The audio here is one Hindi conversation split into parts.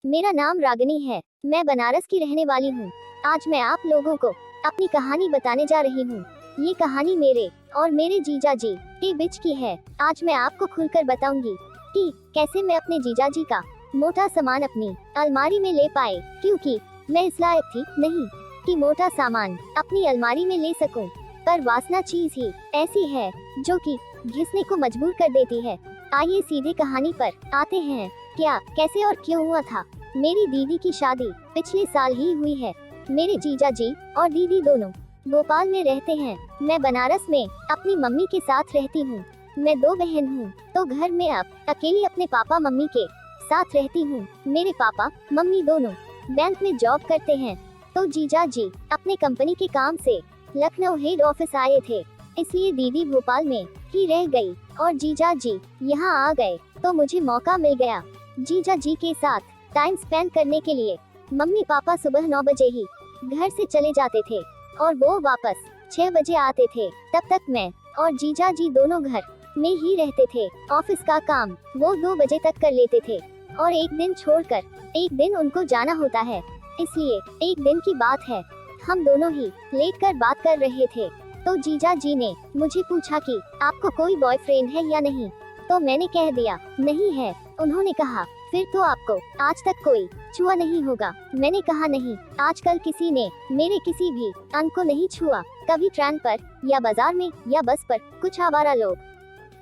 मेरा नाम रागिनी है। मैं बनारस की रहने वाली हूँ। आज मैं आप लोगों को अपनी कहानी बताने जा रही हूँ। ये कहानी मेरे और मेरे जीजा जी के बीच की है। आज मैं आपको खुलकर बताऊंगी कि कैसे मैं अपने जीजा जी का मोटा सामान अपनी अलमारी में ले पाए, क्योंकि मैं इस लायक थी नहीं कि मोटा सामान अपनी अलमारी में ले सकूं। पर वासना चीज ही ऐसी है जो कि घिसने को मजबूर कर देती है। आइए सीधे कहानी पर आते हैं। क्या, कैसे और क्यों हुआ था। मेरी दीदी की शादी पिछले साल ही हुई है। मेरे जीजा जी और दीदी दोनों भोपाल में रहते हैं। मैं बनारस में अपनी मम्मी के साथ रहती हूँ। मैं 2 बहन हूँ, तो घर में अब अकेली अपने पापा मम्मी के साथ रहती हूँ। मेरे पापा मम्मी दोनों बैंक में जॉब करते हैं, तो जीजा जी अपने कंपनी के काम से लखनऊ हेड ऑफिस आए थे, इसलिए दीदी भोपाल में ही रह गई और जीजा जी यहाँ आ गए, तो मुझे मौका मिल गया जीजा जी के साथ टाइम स्पेंड करने के लिए। मम्मी पापा सुबह 9 बजे ही घर से चले जाते थे और वो वापस 6 बजे आते थे। तब तक मैं और जीजा जी दोनों घर में ही रहते थे। ऑफिस का काम वो 2 बजे तक कर लेते थे और एक दिन छोड़कर एक दिन उनको जाना होता है। इसलिए एक दिन की बात है, हम दोनों ही लेटकर बात कर रहे थे, तो जीजा जी ने मुझे पूछा कि आपको कोई बॉयफ्रेंड है या नहीं। तो मैंने कह दिया नहीं है। उन्होंने कहा फिर तो आपको आज तक कोई छुआ नहीं होगा। मैंने कहा नहीं, आजकल किसी ने मेरे किसी भी अंग को नहीं छुआ। कभी ट्रेन पर या बाजार में या बस पर कुछ आवारा लोग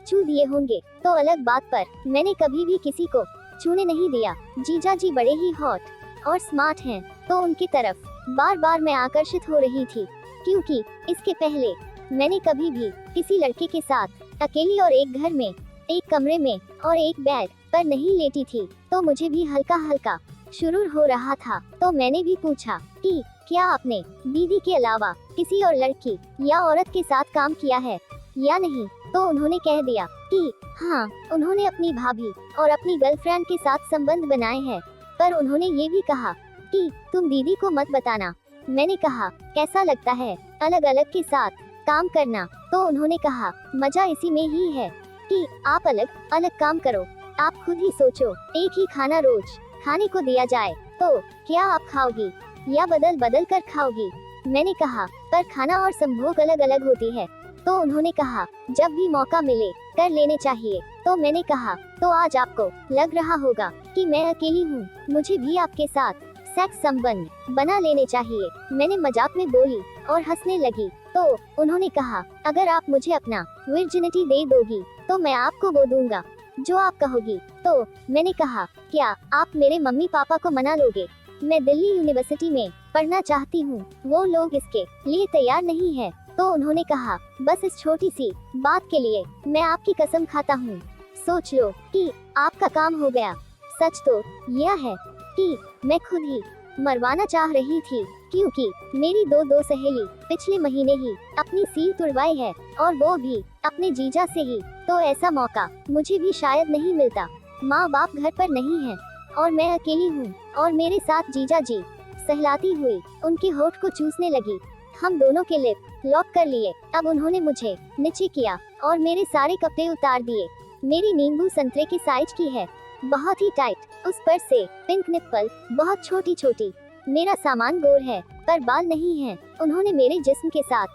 छू दिए होंगे, तो अलग बात, पर मैंने कभी भी किसी को छूने नहीं दिया। जीजा जी बड़े ही हॉट और स्मार्ट हैं, तो उनकी तरफ बार बार मैं आकर्षित हो रही थी, क्योंकि इसके पहले मैंने कभी भी किसी लड़के के साथ अकेली और एक घर में, एक कमरे में और एक बेड पर नहीं लेटी थी। तो मुझे भी हल्का हल्का शुरू हो रहा था। तो मैंने भी पूछा कि क्या आपने दीदी के अलावा किसी और लड़की या औरत के साथ काम किया है या नहीं। तो उन्होंने कह दिया कि हाँ, उन्होंने अपनी भाभी और अपनी गर्लफ्रेंड के साथ संबंध बनाए हैं, पर उन्होंने ये भी कहा कि तुम दीदी को मत बताना। मैंने कहा कैसा लगता है अलग अलग के साथ काम करना। तो उन्होंने कहा मजा इसी में ही है कि आप अलग अलग काम करो। आप खुद ही सोचो, एक ही खाना रोज खाने को दिया जाए तो क्या आप खाओगी या बदल बदल कर खाओगी। मैंने कहा पर खाना और संभोग अलग अलग होती है। तो उन्होंने कहा जब भी मौका मिले कर लेने चाहिए। तो मैंने कहा तो आज आपको लग रहा होगा कि मैं अकेली हूँ, मुझे भी आपके साथ सेक्स संबंध बना लेने चाहिए। मैंने मजाक में बोली और हंसने लगी। तो उन्होंने कहा अगर आप मुझे अपना वर्जिनिटी दे दोगी तो मैं आपको वो दूंगा जो आप कहोगी। तो मैंने कहा क्या आप मेरे मम्मी पापा को मना लोगे। मैं दिल्ली यूनिवर्सिटी में पढ़ना चाहती हूँ, वो लोग इसके लिए तैयार नहीं है। तो उन्होंने कहा बस इस छोटी सी बात के लिए मैं आपकी कसम खाता हूँ, सोच लो कि आपका काम हो गया। सच तो यह है कि मैं खुद ही मरवाना चाह रही थी, क्योंकि मेरी दो सहेली पिछले महीने ही अपनी सील तुड़वाई है, और वो भी अपने जीजा से ही। तो ऐसा मौका मुझे भी शायद नहीं मिलता। माँ बाप घर पर नहीं है और मैं अकेली हूँ, और मेरे साथ जीजा जी सहलाती हुई उनके होठ को चूसने लगी। हम दोनों के लिप लॉक कर लिए। अब उन्होंने मुझे नीचे किया और मेरे सारे कपड़े उतार दिए। मेरी नींबू संतरे की साइज की है, बहुत ही टाइट, उस पर से पिंक निप्पल बहुत छोटी छोटी। मेरा सामान गोर है पर बाल नहीं है। उन्होंने मेरे जिस्म के साथ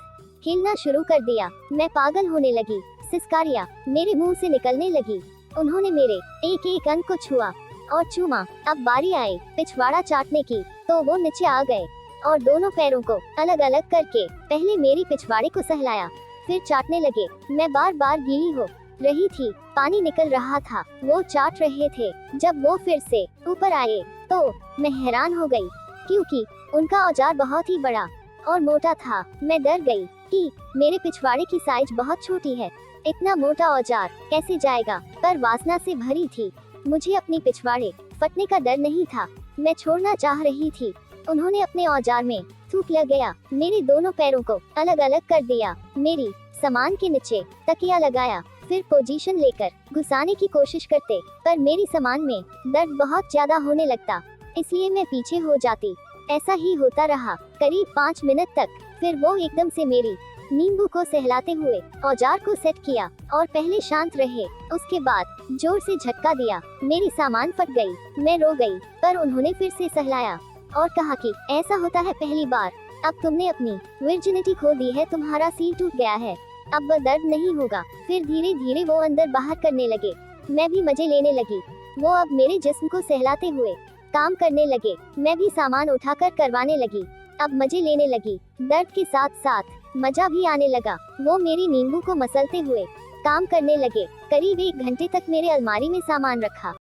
खेलना शुरू कर दिया। मैं पागल होने लगी, सिसकारियां मेरे मुंह से निकलने लगी। उन्होंने मेरे एक एक अंग को छुआ और चूमा। अब बारी आई पिछवाड़ा चाटने की, तो वो नीचे आ गए और दोनों पैरों को अलग अलग करके पहले मेरी पिछवाड़े को सहलाया, फिर चाटने लगे। मैं बार बार गीली हो रही थी, पानी निकल रहा था। वो चाट रहे थे। जब वो फिर से ऊपर आए तो मैं हैरान हो गई, क्योंकि उनका औजार बहुत ही बड़ा और मोटा था। मैं डर गई कि मेरे पिछवाड़े की साइज बहुत छोटी है, इतना मोटा औजार कैसे जाएगा। पर वासना से भरी थी, मुझे अपनी पिछवाड़े फटने का डर नहीं था। मैं छोड़ना चाह रही थी। उन्होंने अपने औजार में थूक लगाया, मेरे दोनों पैरों को अलग अलग कर दिया, मेरी सामान के नीचे तकिया लगाया, फिर पोजीशन लेकर घुसाने की कोशिश करते, पर मेरी सामान में दर्द बहुत ज्यादा होने लगता, इसलिए मैं पीछे हो जाती। ऐसा ही होता रहा करीब 5 मिनट तक। फिर वो एकदम से मेरी नींबू को सहलाते हुए औजार को सेट किया और पहले शांत रहे, उसके बाद जोर से झटका दिया। मेरी सामान फट गई। मैं रो गई, पर उन्होंने फिर से सहलाया और कहा कि ऐसा होता है पहली बार। अब तुमने अपनी वर्जिनिटी खो दी है, तुम्हारा सील टूट गया है, अब वह दर्द नहीं होगा। फिर धीरे धीरे वो अंदर बाहर करने लगे। मैं भी मजे लेने लगी। वो अब मेरे जिस्म को सहलाते हुए काम करने लगे। मैं भी सामान उठाकर करवाने लगी। अब मजे लेने लगी। दर्द के साथ साथ मजा भी आने लगा। वो मेरी नींबू को मसलते हुए काम करने लगे। करीब 1 घंटे तक मेरे अलमारी में सामान रखा।